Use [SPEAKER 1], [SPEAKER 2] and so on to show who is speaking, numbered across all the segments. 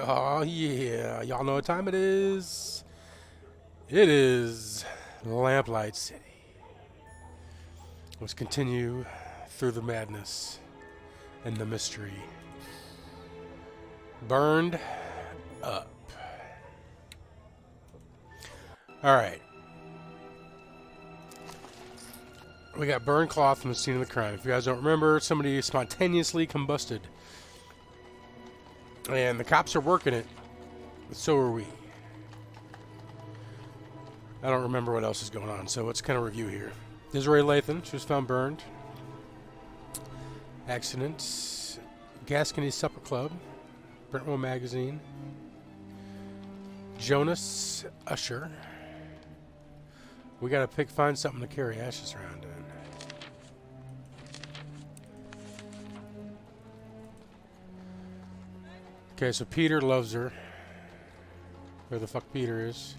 [SPEAKER 1] Oh, yeah. Y'all know what time it is. It is Lamplight City. Let's continue through the madness and the mystery. Burned up. All right. We got burned cloth from the scene of the crime. If you guys don't remember, somebody spontaneously combusted. And the cops are working it. So are we. I don't remember what else is going on, so let's kind of review here. Desiree Lathan, she was found burned. Accident. Gascony Supper Club. Brentwell Magazine. Jonas Usher. We gotta find something to carry ashes around in. Okay, so Peter loves her. Where the fuck Peter is.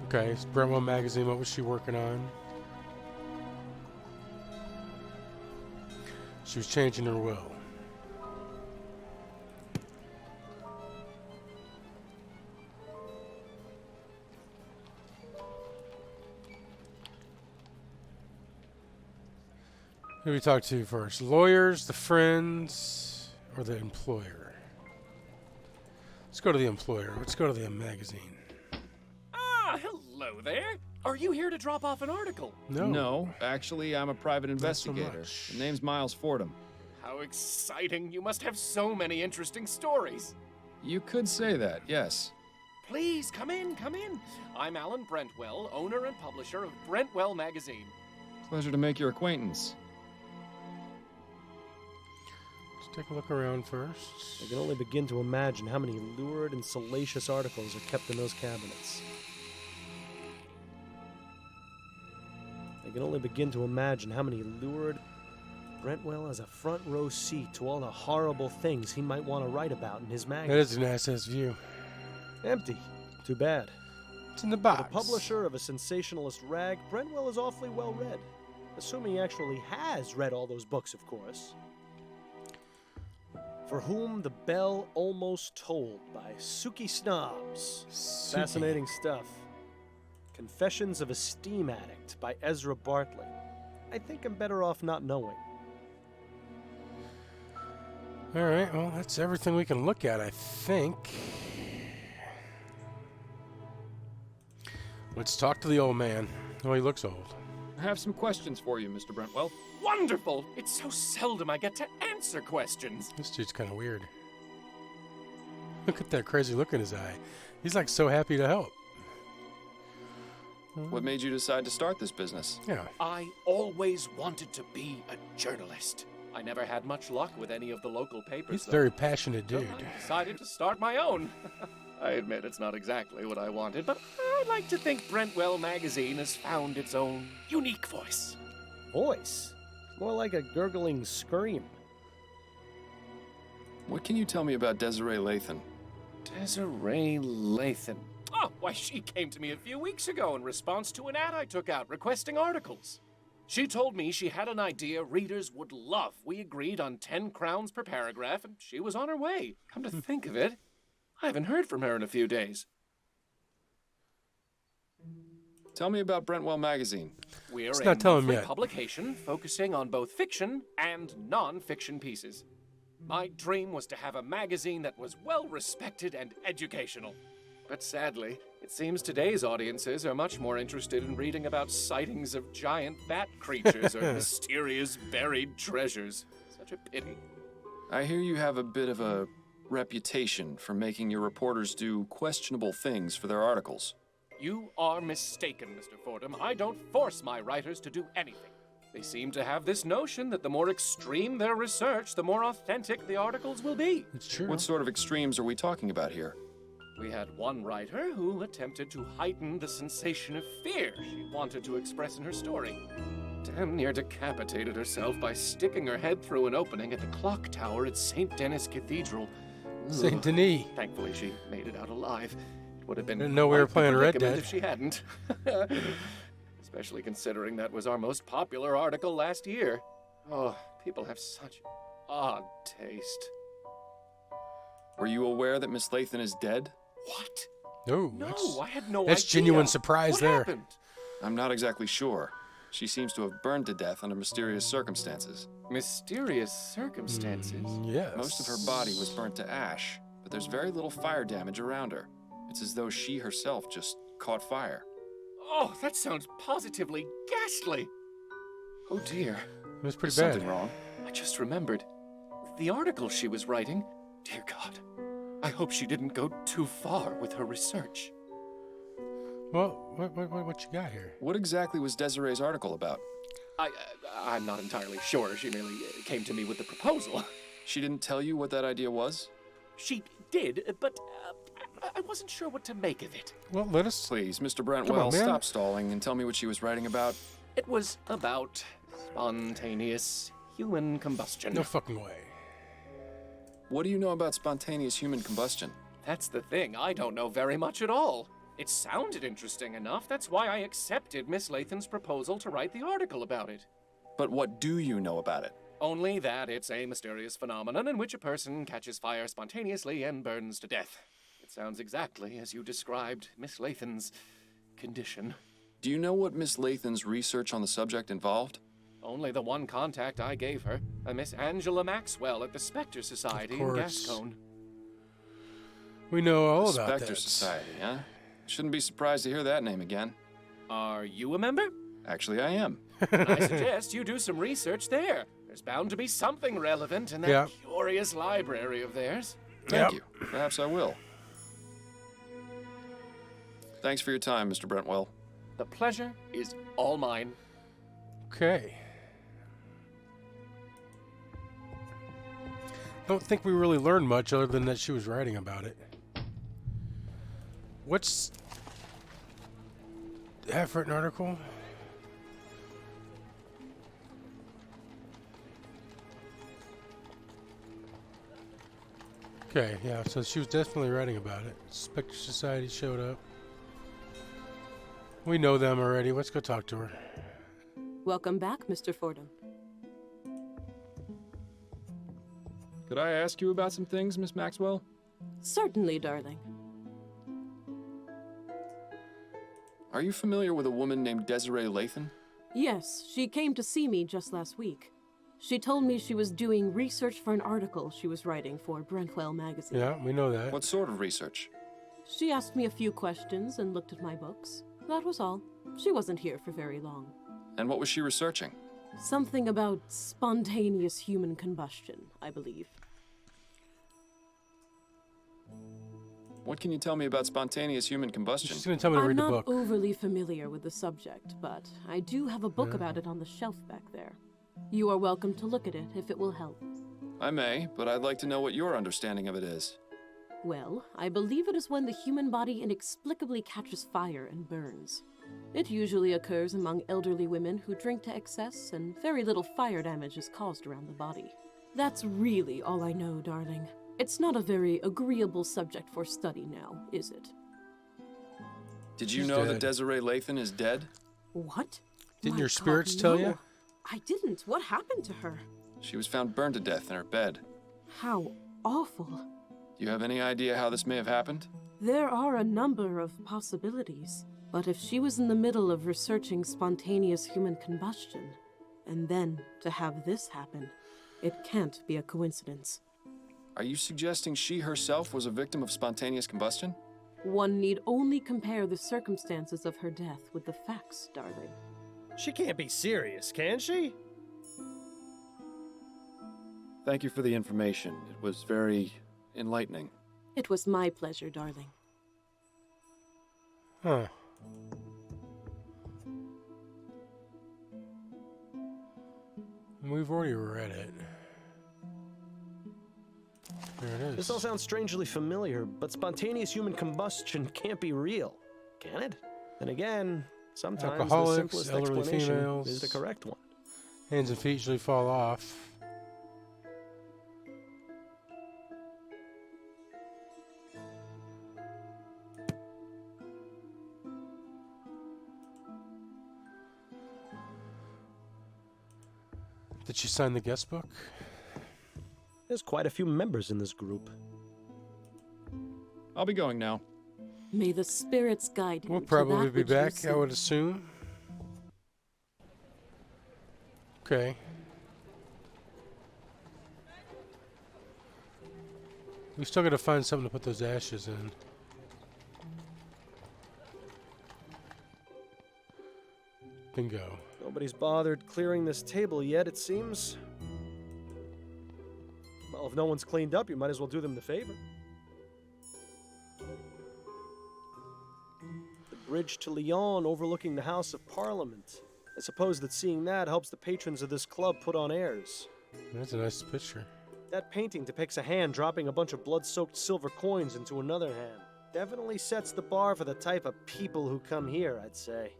[SPEAKER 1] Okay, it's Brentwell Magazine. What was she working on? She was changing her will. Who do we talk to first? Lawyers, the friends, or the employer? Let's go to the employer. Let's go to the magazine.
[SPEAKER 2] Ah, hello there. Are you here to drop off an article?
[SPEAKER 1] No.
[SPEAKER 3] No, actually, I'm a private
[SPEAKER 1] Not so
[SPEAKER 3] investigator.
[SPEAKER 1] much.
[SPEAKER 3] The name's Miles Fordham.
[SPEAKER 2] How exciting. You must have so many interesting stories.
[SPEAKER 3] You could say that, yes.
[SPEAKER 2] Please, come in, come in. I'm Alan Brentwell, owner and publisher of Brentwell Magazine.
[SPEAKER 3] Pleasure to make your acquaintance.
[SPEAKER 1] Let's take a look around first.
[SPEAKER 4] I can only begin to imagine how many lurid and salacious articles are kept in those cabinets. I can only begin to imagine how many lurid... Brentwell has a front row seat to all the horrible things he might want to write about in his
[SPEAKER 1] That
[SPEAKER 4] magazine.
[SPEAKER 1] is an SS view.
[SPEAKER 4] Empty. Too bad.
[SPEAKER 1] It's in the
[SPEAKER 4] For
[SPEAKER 1] box.
[SPEAKER 4] the publisher of a sensationalist rag, Brentwell is awfully well read. Assuming he actually has read all those books, of course. For Whom the Bell Almost Tolled by Suki Snobs.
[SPEAKER 1] Suki.
[SPEAKER 4] Fascinating stuff. Confessions of a Steam Addict by Ezra Bartlett. I think I'm better off not knowing.
[SPEAKER 1] All right, well, that's everything we can look at, I think. Let's talk to the old man. Oh, he looks old.
[SPEAKER 3] I have some questions for you, Mr. Brentwell.
[SPEAKER 2] Wonderful. It's so seldom I get to answer questions.
[SPEAKER 1] This dude's kind of weird. Look at that crazy look in his eye. He's like so happy to help.
[SPEAKER 3] What made you decide to start this business?
[SPEAKER 1] Yeah.
[SPEAKER 2] I always wanted to be a journalist. I never had much luck with any of the local papers.
[SPEAKER 1] He's a
[SPEAKER 2] though.
[SPEAKER 1] very passionate
[SPEAKER 2] So
[SPEAKER 1] dude.
[SPEAKER 2] I decided to start my own. I admit it's not exactly what I wanted, but I like to think Brentwell Magazine has found its own unique voice.
[SPEAKER 4] Voice? More like a gurgling scream.
[SPEAKER 3] What can you tell me about Desiree Lathan?
[SPEAKER 2] Desiree Lathan. Oh, why, she came to me a few weeks ago in response to an ad I took out requesting articles. She told me she had an idea readers would love. We agreed on 10 crowns per paragraph, and she was on her way. Come to think of it, I haven't heard from her in a few days.
[SPEAKER 3] Tell me about Brentwell Magazine.
[SPEAKER 2] We're
[SPEAKER 1] It's
[SPEAKER 2] a
[SPEAKER 1] not telling
[SPEAKER 2] monthly
[SPEAKER 1] yet.
[SPEAKER 2] publication focusing on both fiction and non-fiction pieces. My dream was to have a magazine that was well-respected and educational. But sadly, it seems today's audiences are much more interested in reading about sightings of giant bat creatures or mysterious buried treasures. Such a pity.
[SPEAKER 3] I hear you have a bit of a reputation for making your reporters do questionable things for their articles.
[SPEAKER 2] You are mistaken, Mr. Fordham. I don't force my writers to do anything. They seem to have this notion that the more extreme their research, the more authentic the articles will be.
[SPEAKER 1] It's true.
[SPEAKER 3] What sort of extremes are we talking about here?
[SPEAKER 2] We had one writer who attempted to heighten the sensation of fear she wanted to express in her story. Damn near decapitated herself by sticking her head through an opening at the clock tower at St. Denis Cathedral.
[SPEAKER 1] Saint
[SPEAKER 2] Ugh.
[SPEAKER 1] Denis.
[SPEAKER 2] Thankfully, she made it out alive. It would have been
[SPEAKER 1] Didn't know we were
[SPEAKER 2] quite the
[SPEAKER 1] playing Red
[SPEAKER 2] predicament
[SPEAKER 1] Dead.
[SPEAKER 2] if she hadn't. Especially considering that was our most popular article last year. Oh, people have such odd taste.
[SPEAKER 3] Were you aware that Miss Lathan is dead?
[SPEAKER 2] What?
[SPEAKER 1] No,
[SPEAKER 2] No, I had no
[SPEAKER 1] that's
[SPEAKER 2] idea.
[SPEAKER 1] genuine surprise
[SPEAKER 2] what
[SPEAKER 1] there.
[SPEAKER 2] Happened?
[SPEAKER 3] I'm not exactly sure. She seems to have burned to death under mysterious circumstances.
[SPEAKER 2] Mysterious circumstances.
[SPEAKER 1] Yes.
[SPEAKER 3] Most of her body was burnt to ash, but there's very little fire damage around her. It's as though she herself just caught fire.
[SPEAKER 2] Oh, that sounds positively ghastly. Oh dear.
[SPEAKER 1] It was pretty
[SPEAKER 3] Is
[SPEAKER 1] bad.
[SPEAKER 3] something wrong?
[SPEAKER 2] I just remembered. The article she was writing. Dear God. I hope she didn't go too far with her research.
[SPEAKER 1] Well, what you got here?
[SPEAKER 3] What exactly was Desiree's article about?
[SPEAKER 2] I'm not entirely sure. She merely came to me with the proposal.
[SPEAKER 3] She didn't tell you what that idea was?
[SPEAKER 2] She did, but I wasn't sure what to make of it.
[SPEAKER 1] Well, let us.
[SPEAKER 3] Please, Mr.
[SPEAKER 1] Come
[SPEAKER 3] Brentwell,
[SPEAKER 1] on, man.
[SPEAKER 3] stop stalling and tell me what she was writing about.
[SPEAKER 2] It was about spontaneous human combustion.
[SPEAKER 1] No fucking way.
[SPEAKER 3] What do you know about spontaneous human combustion?
[SPEAKER 2] That's the thing. I don't know very much at all. It sounded interesting enough. That's why I accepted Miss Lathan's proposal to write the article about it.
[SPEAKER 3] But what do you know about it?
[SPEAKER 2] Only that it's a mysterious phenomenon in which a person catches fire spontaneously and burns to death. It sounds exactly as you described Miss Lathan's condition.
[SPEAKER 3] Do you know what Miss Lathan's research on the subject involved?
[SPEAKER 2] Only the one contact I gave her, a Miss Angela Maxwell at the Spectre Society in
[SPEAKER 1] course.
[SPEAKER 2] Gascon.
[SPEAKER 1] We know all
[SPEAKER 3] The
[SPEAKER 1] about
[SPEAKER 3] Spectre
[SPEAKER 1] that.
[SPEAKER 3] Society, huh? Shouldn't be surprised to hear that name again.
[SPEAKER 2] Are you a member?
[SPEAKER 3] Actually, I am.
[SPEAKER 2] I suggest you do some research there. There's bound to be something relevant in that
[SPEAKER 1] Yeah.
[SPEAKER 2] curious library of theirs.
[SPEAKER 3] Thank
[SPEAKER 1] Yep.
[SPEAKER 3] you. Perhaps I will. Thanks for your time, Mr. Brentwell.
[SPEAKER 2] The pleasure is all mine.
[SPEAKER 1] Okay. Don't think we really learned much other than that she was writing about it. What's have written article? Okay, yeah, so she was definitely writing about it. Spectre Society showed up. We know them already. Let's go talk to her.
[SPEAKER 5] Welcome back, Mr. Fordham.
[SPEAKER 3] Could I ask you about some things, Miss Maxwell?
[SPEAKER 5] Certainly, darling.
[SPEAKER 3] Are you familiar with a woman named Desiree Lathan?
[SPEAKER 5] Yes, she came to see me just last week. She told me she was doing research for an article she was writing for Brentwell magazine.
[SPEAKER 1] Yeah, we know that.
[SPEAKER 3] What sort of research?
[SPEAKER 5] She asked me a few questions and looked at my books. That was all. She wasn't here for very long.
[SPEAKER 3] And what was she researching?
[SPEAKER 5] Something about spontaneous human combustion, I believe.
[SPEAKER 3] What can you tell me about spontaneous human combustion?
[SPEAKER 1] She's going to tell me to
[SPEAKER 5] I'm
[SPEAKER 1] read the
[SPEAKER 5] not
[SPEAKER 1] book.
[SPEAKER 5] overly familiar with the subject, but I do have a book about it on the shelf back there. You are welcome to look at it if it will help.
[SPEAKER 3] I may, but I'd like to know what your understanding of it is.
[SPEAKER 5] Well, I believe it is when the human body inexplicably catches fire and burns. It usually occurs among elderly women who drink to excess, and very little fire damage is caused around the body. That's really all I know, darling. It's not a very agreeable subject for study now, is it?
[SPEAKER 3] Did you
[SPEAKER 1] She's
[SPEAKER 3] know
[SPEAKER 1] dead.
[SPEAKER 3] that Desiree Lathan is dead?
[SPEAKER 5] What?
[SPEAKER 1] Didn't
[SPEAKER 5] My
[SPEAKER 1] your
[SPEAKER 5] God,
[SPEAKER 1] spirits tell
[SPEAKER 5] no.
[SPEAKER 1] you?
[SPEAKER 5] I didn't. What happened to her?
[SPEAKER 3] She was found burned to death in her bed.
[SPEAKER 5] How awful.
[SPEAKER 3] Do you have any idea how this may have happened?
[SPEAKER 5] There are a number of possibilities, but if she was in the middle of researching spontaneous human combustion, and then to have this happen, it can't be a coincidence.
[SPEAKER 3] Are you suggesting she herself was a victim of spontaneous combustion?
[SPEAKER 5] One need only compare the circumstances of her death with the facts, darling.
[SPEAKER 4] She can't be serious, can she?
[SPEAKER 3] Thank you for the information. It was very enlightening.
[SPEAKER 5] It was my pleasure, darling.
[SPEAKER 1] Huh. We've already read it. There it is.
[SPEAKER 4] This all sounds strangely familiar, but spontaneous human combustion can't be real, can it? Then again, sometimes the
[SPEAKER 1] Alcoholics,
[SPEAKER 4] simplest
[SPEAKER 1] elderly
[SPEAKER 4] explanation
[SPEAKER 1] females.
[SPEAKER 4] is the correct one.
[SPEAKER 1] Hands and feet usually fall off. Did she sign the guest book?
[SPEAKER 4] There's quite a few members in this group.
[SPEAKER 3] I'll be going now.
[SPEAKER 5] May the spirits guide you.
[SPEAKER 1] We'll
[SPEAKER 5] to
[SPEAKER 1] probably
[SPEAKER 5] that
[SPEAKER 1] be
[SPEAKER 5] which you
[SPEAKER 1] back, I
[SPEAKER 5] seek.
[SPEAKER 1] would assume. Okay. We still gotta find something to put those ashes in. Bingo.
[SPEAKER 4] Nobody's bothered clearing this table yet, it seems. Well, if no one's cleaned up, you might as well do them the favor. The bridge to Lyon overlooking the House of Parliament. I suppose that seeing that helps the patrons of this club put on airs.
[SPEAKER 1] That's a nice picture.
[SPEAKER 4] That painting depicts a hand dropping a bunch of blood-soaked silver coins into another hand. Definitely sets the bar for the type of people who come here, I'd say.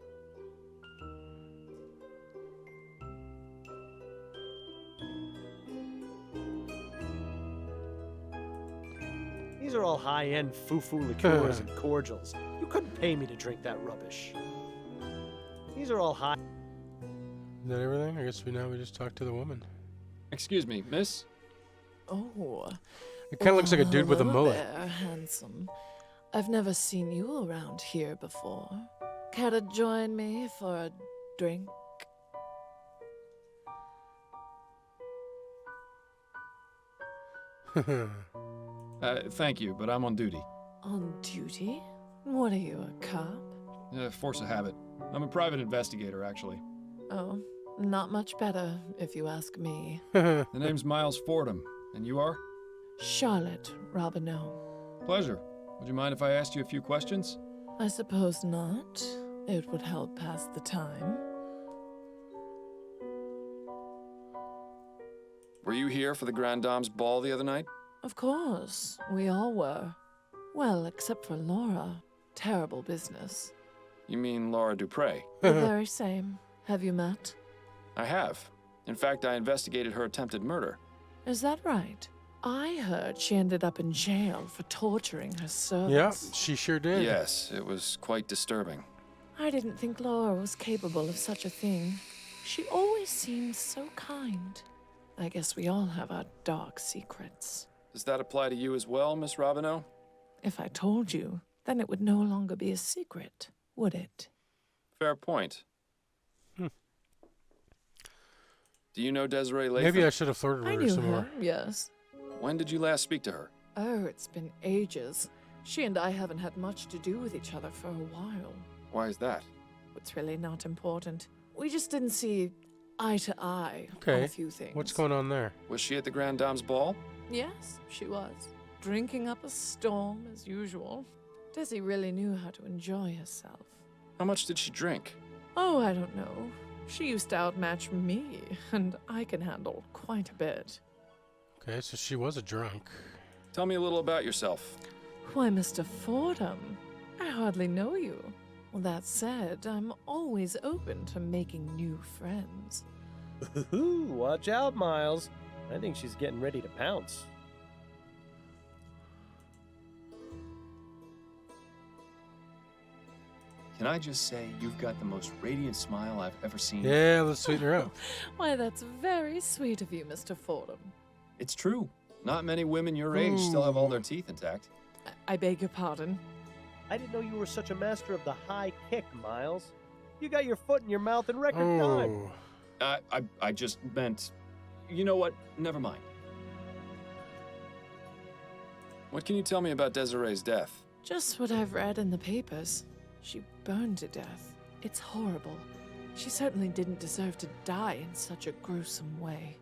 [SPEAKER 4] These are all high-end foo-foo liqueurs and cordials. You couldn't pay me to drink that rubbish. These are all high...
[SPEAKER 1] Is that everything? I guess we just talked to the woman.
[SPEAKER 3] Excuse me, miss?
[SPEAKER 6] Oh.
[SPEAKER 1] It kind of looks like a dude with a
[SPEAKER 6] hello
[SPEAKER 1] mullet.
[SPEAKER 6] there, handsome. I've never seen you around here before. Care to join me for a drink?
[SPEAKER 3] Thank you, but I'm on duty.
[SPEAKER 6] On duty? What are you, a cop?
[SPEAKER 3] Force of habit. I'm a private investigator, actually.
[SPEAKER 6] Oh, not much better, if you ask me.
[SPEAKER 3] The name's Miles Fordham, and you are?
[SPEAKER 6] Charlotte Robineau.
[SPEAKER 3] Pleasure. Would you mind if I asked you a few questions?
[SPEAKER 6] I suppose not. It would help pass the time.
[SPEAKER 3] Were you here for the Grand Dame's ball the other night?
[SPEAKER 6] Of course, we all were. Well, except for Laura. Terrible business.
[SPEAKER 3] You mean Laura Dupre?
[SPEAKER 6] The very same. Have you met?
[SPEAKER 3] I have. In fact, I investigated her attempted murder.
[SPEAKER 6] Is that right? I heard she ended up in jail for torturing her
[SPEAKER 1] Yeah,
[SPEAKER 6] servants.
[SPEAKER 1] she sure did.
[SPEAKER 3] Yes, it was quite disturbing.
[SPEAKER 6] I didn't think Laura was capable of such a thing. She always seemed so kind. I guess we all have our dark secrets.
[SPEAKER 3] Does that apply to you as well, Miss Robineau?
[SPEAKER 6] If I told you, then it would no longer be a secret, would it?
[SPEAKER 3] Fair point. Do you know Desiree Latham?
[SPEAKER 1] Maybe I should have flirted
[SPEAKER 6] I
[SPEAKER 1] with her
[SPEAKER 6] knew
[SPEAKER 1] some
[SPEAKER 6] her,
[SPEAKER 1] more.
[SPEAKER 6] yes.
[SPEAKER 3] When did you last speak to her?
[SPEAKER 6] Oh, it's been ages. She and I haven't had much to do with each other for a while.
[SPEAKER 3] Why is that?
[SPEAKER 6] It's really not important. We just didn't see eye to eye on
[SPEAKER 1] Okay.
[SPEAKER 6] a few things.
[SPEAKER 1] What's going on there?
[SPEAKER 3] Was she at the Grand Dame's ball?
[SPEAKER 6] Yes, she was. Drinking up a storm, as usual. Desi really knew how to enjoy herself.
[SPEAKER 3] How much did she drink?
[SPEAKER 6] Oh, I don't know. She used to outmatch me, and I can handle quite a bit.
[SPEAKER 1] Okay, so she was a drunk.
[SPEAKER 3] Tell me a little about yourself.
[SPEAKER 6] Why, Mr. Fordham, I hardly know you. That said, I'm always open to making new friends.
[SPEAKER 4] Ooh, watch out, Miles. I think she's getting ready to pounce.
[SPEAKER 7] Can I just say, you've got the most radiant smile I've ever seen.
[SPEAKER 1] Yeah, let's sweeten her up.
[SPEAKER 6] Why, that's very sweet of you, Mr. Fordham.
[SPEAKER 7] It's true. Not many women your age still have all their teeth intact.
[SPEAKER 6] I beg your pardon.
[SPEAKER 4] I didn't know you were such a master of the high kick, Miles. You got your foot in your mouth in record time.
[SPEAKER 1] Oh,
[SPEAKER 7] I just meant... You know what? Never mind.
[SPEAKER 3] What can you tell me about Desiree's death?
[SPEAKER 6] Just what I've read in the papers. She burned to death. It's horrible. She certainly didn't deserve to die in such a gruesome way.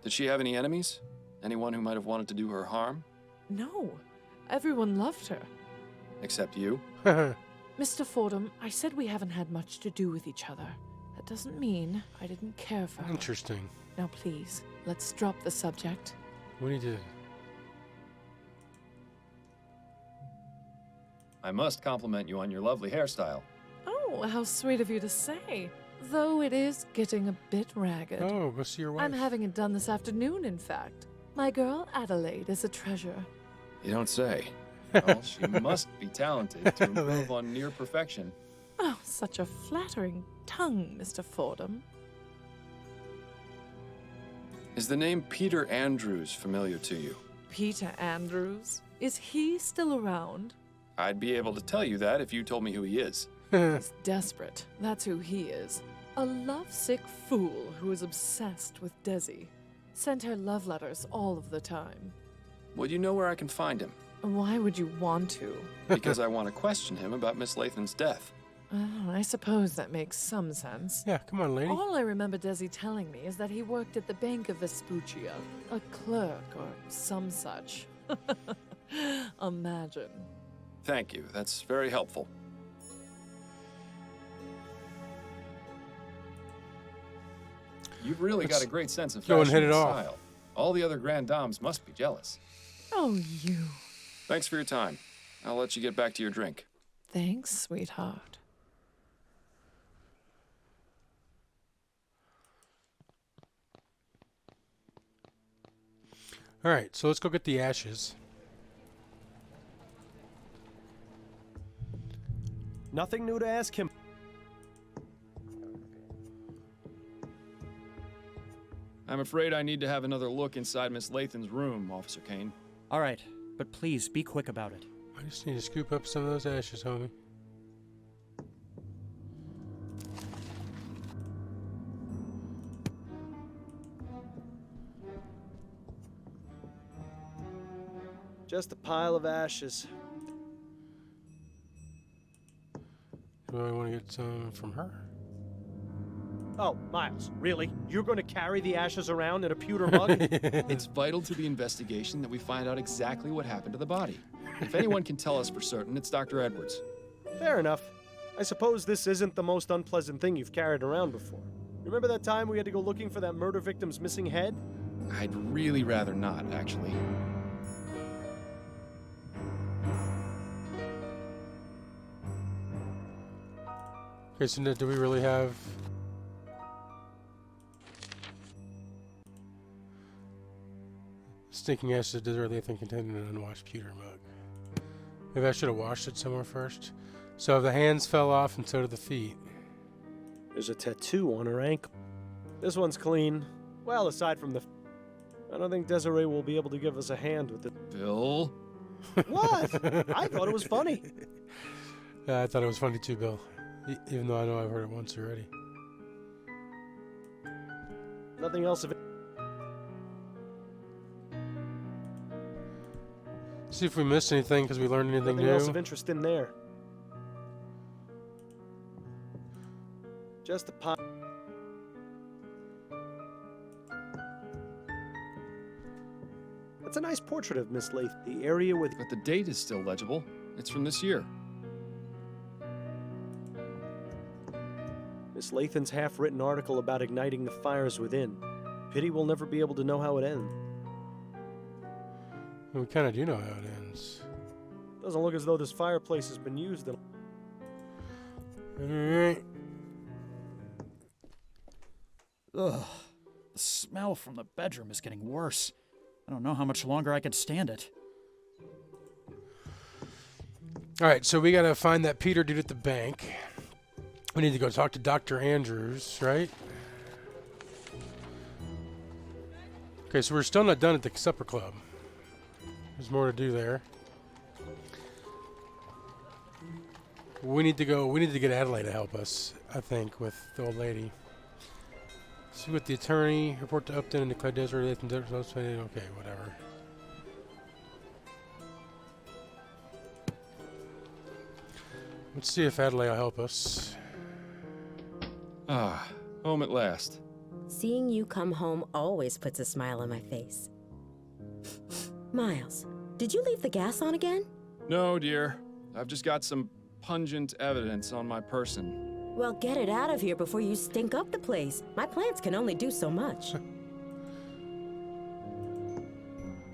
[SPEAKER 3] Did she have any enemies? Anyone who might have wanted to do her harm?
[SPEAKER 6] No. Everyone loved her.
[SPEAKER 3] Except you?
[SPEAKER 6] Mr. Fordham, I said we haven't had much to do with each other. That doesn't mean I didn't care for her.
[SPEAKER 1] interesting.
[SPEAKER 6] Now please, let's drop the subject.
[SPEAKER 1] We need to...
[SPEAKER 7] I must compliment you on your lovely hairstyle.
[SPEAKER 6] Oh, how sweet of you to say. Though it is getting a bit ragged.
[SPEAKER 1] Oh, go see your wife.
[SPEAKER 6] I'm having it done this afternoon, in fact. My girl Adelaide is a treasure.
[SPEAKER 3] You don't say.
[SPEAKER 7] Well, she must be talented to improve on near perfection.
[SPEAKER 6] Oh, such a flattering tongue, Mr. Fordham.
[SPEAKER 3] Is the name Peter Andrews familiar to you?
[SPEAKER 6] Peter Andrews? Is he still around?
[SPEAKER 3] I'd be able to tell you that if you told me who he is.
[SPEAKER 6] He's desperate. That's who he is. A lovesick fool who is obsessed with Desi. Sent her love letters all of the time.
[SPEAKER 3] Would you know where I can find him?
[SPEAKER 6] Why would you want to?
[SPEAKER 3] Because I want to question him about Miss Lathan's death.
[SPEAKER 6] I suppose that makes some sense.
[SPEAKER 1] Yeah, come on, lady.
[SPEAKER 6] All I remember Desi telling me is that he worked at the Bank of Vespuccia, a clerk or some such. Imagine.
[SPEAKER 3] Thank you. That's very helpful.
[SPEAKER 7] You've really got a great sense of
[SPEAKER 1] go and
[SPEAKER 7] fashion
[SPEAKER 1] hit it off.
[SPEAKER 7] style. All the other grand dames must be jealous.
[SPEAKER 6] Oh, you.
[SPEAKER 3] Thanks for your time. I'll let you get back to your drink.
[SPEAKER 6] Thanks, sweetheart.
[SPEAKER 1] All right, so let's go get the ashes.
[SPEAKER 4] Nothing new to ask him.
[SPEAKER 3] I'm afraid I need to have another look inside Miss Lathan's room, Officer Kane.
[SPEAKER 8] All right, but please be quick about it.
[SPEAKER 1] I just need to scoop up some of those ashes, homie.
[SPEAKER 4] Just a pile of ashes.
[SPEAKER 1] Do I want to get some from her?
[SPEAKER 4] Oh, Miles, really? You're going to carry the ashes around in a pewter mug?
[SPEAKER 3] It's vital to the investigation that we find out exactly what happened to the body. If anyone can tell us for certain, it's Dr. Edwards.
[SPEAKER 4] Fair enough. I suppose this isn't the most unpleasant thing you've carried around before. Remember that time we had to go looking for that murder victim's missing head?
[SPEAKER 3] I'd really rather not, actually.
[SPEAKER 1] Okay, so do we really have... Stinking ashes of desert Lathan contained in an unwashed pewter mug. Maybe I should have washed it somewhere first. So the hands fell off and so did the feet.
[SPEAKER 4] There's a tattoo on her ankle. This one's clean. Well, aside from the... I don't think Desiree will be able to give us a hand with it.
[SPEAKER 3] Bill?
[SPEAKER 4] What? I thought it was funny.
[SPEAKER 1] I thought it was funny too, Bill. Even though I know I've heard it once already.
[SPEAKER 4] Nothing else of it.
[SPEAKER 1] See if we missed anything because we learned anything
[SPEAKER 4] Nothing
[SPEAKER 1] new.
[SPEAKER 4] else of interest in there. Just a pile. That's a nice portrait of Miss Lath. The area with...
[SPEAKER 3] But the date is still legible. It's from this year.
[SPEAKER 4] Miss Lathan's half-written article about igniting the fires within. Pity we'll never be able to know how it ends.
[SPEAKER 1] We kind of do know how it ends.
[SPEAKER 4] Doesn't look as though this fireplace has been used in...
[SPEAKER 1] Alright.
[SPEAKER 8] Ugh. The smell from the bedroom is getting worse. I don't know how much longer I could stand it.
[SPEAKER 1] Alright, so we gotta find that Peter dude at the bank. We need to go talk to Dr. Andrews, right? Okay, so we're still not done at the supper club. There's more to do there. We need to get Adelaide to help us, I think, with the old lady. See what the attorney report to Upton and declare Desiree Lathan. Okay, whatever. Let's see if Adelaide will help us.
[SPEAKER 3] Ah, home at last.
[SPEAKER 9] Seeing you come home always puts a smile on my face. Miles, did you leave the gas on again?
[SPEAKER 3] No, dear. I've just got some pungent evidence on my person.
[SPEAKER 9] Well, get it out of here before you stink up the place. My plants can only do so much.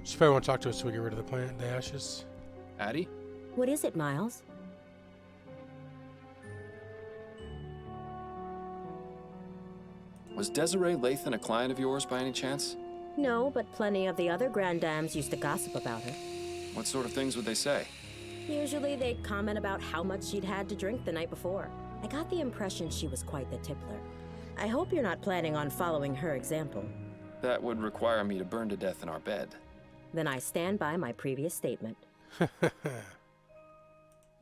[SPEAKER 1] She probably won't talk to us till we get rid of the ashes.
[SPEAKER 3] Addie?
[SPEAKER 9] What is it, Miles?
[SPEAKER 3] Was Desiree Lathan a client of yours by any chance?
[SPEAKER 9] No, but plenty of the other grand dames used to gossip about her.
[SPEAKER 3] What sort of things would they say?
[SPEAKER 9] Usually they'd comment about how much she'd had to drink the night before. I got the impression she was quite the tippler. I hope you're not planning on following her example.
[SPEAKER 3] That would require me to burn to death in our bed.
[SPEAKER 9] Then I stand by my previous statement.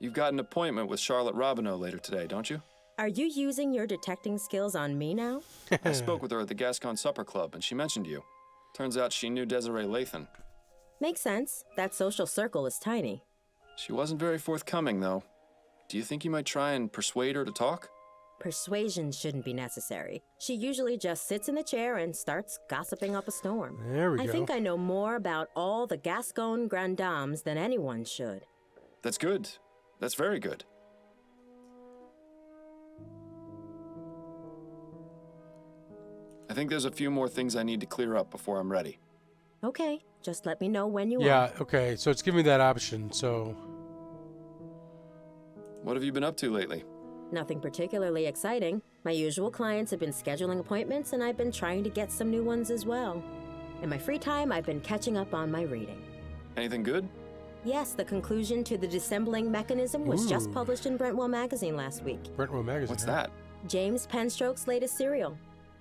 [SPEAKER 3] You've got an appointment with Charlotte Robineau later today, don't you?
[SPEAKER 9] Are you using your detecting skills on me now?
[SPEAKER 3] I spoke with her at the Gascon Supper Club, and she mentioned you. Turns out she knew Desiree Lathan.
[SPEAKER 9] Makes sense. That social circle is tiny.
[SPEAKER 3] She wasn't very forthcoming, though. Do you think you might try and persuade her to talk?
[SPEAKER 9] Persuasion shouldn't be necessary. She usually just sits in the chair and starts gossiping up a storm.
[SPEAKER 1] There we go.
[SPEAKER 9] I think I know more about all the Gascon Grand Dames than anyone should.
[SPEAKER 3] That's good. That's very good. I think there's a few more things I need to clear up before I'm ready.
[SPEAKER 9] Okay, just let me know when you
[SPEAKER 1] Yeah,
[SPEAKER 9] are.
[SPEAKER 1] okay. So it's giving me that option. So
[SPEAKER 3] What have you been up to lately?
[SPEAKER 9] Nothing particularly exciting. My usual clients have been scheduling appointments, and I've been trying to get some new ones as well. In my free time, I've been catching up on my reading.
[SPEAKER 3] Anything good?
[SPEAKER 9] Yes, the conclusion to the dissembling mechanism was just
[SPEAKER 1] Ooh.
[SPEAKER 9] published in Brentwell magazine last week.
[SPEAKER 1] Brentwood Magazine.
[SPEAKER 3] What's
[SPEAKER 1] huh?
[SPEAKER 3] that?
[SPEAKER 9] James Penstroke's latest serial.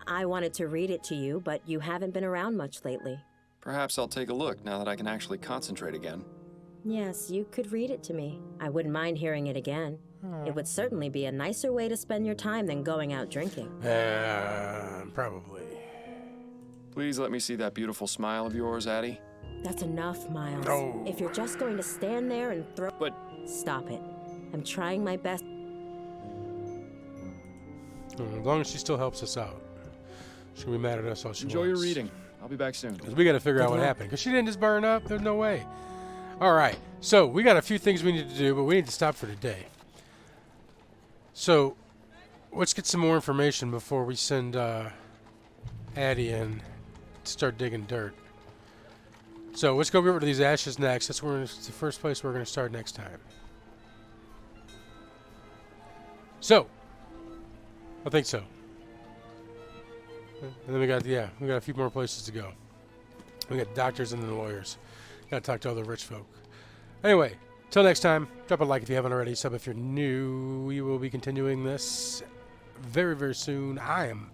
[SPEAKER 9] I wanted to read it to you, but you haven't been around much lately.
[SPEAKER 3] Perhaps I'll take a look now that I can actually concentrate again.
[SPEAKER 9] Yes, you could read it to me. I wouldn't mind hearing it again. It would certainly be a nicer way to spend your time than going out drinking.
[SPEAKER 1] Probably.
[SPEAKER 3] Please let me see that beautiful smile of yours, Addie.
[SPEAKER 9] That's enough, Miles.
[SPEAKER 1] No.
[SPEAKER 9] If you're just going to stand there and throw...
[SPEAKER 3] But
[SPEAKER 9] Stop it. I'm trying my best.
[SPEAKER 1] As long as she still helps us out. She'll be mad at us all she
[SPEAKER 3] enjoy your
[SPEAKER 1] wants.
[SPEAKER 3] reading. I'll be back soon.
[SPEAKER 1] Because we got to figure out what happened. Because she didn't just burn up. There's no way. All right. So we got a few things we need to do, but we need to stop for today. So let's get some more information before we send Addie in to start digging dirt. So let's go over to these ashes next. That's where it's the first place we're going to start next time. So, I think so. And then we got a few more places to go. We got doctors and then lawyers. Got to talk to all the rich folk. Anyway, till next time, drop a like if you haven't already. Sub if you're new. We will be continuing this very, very soon. I am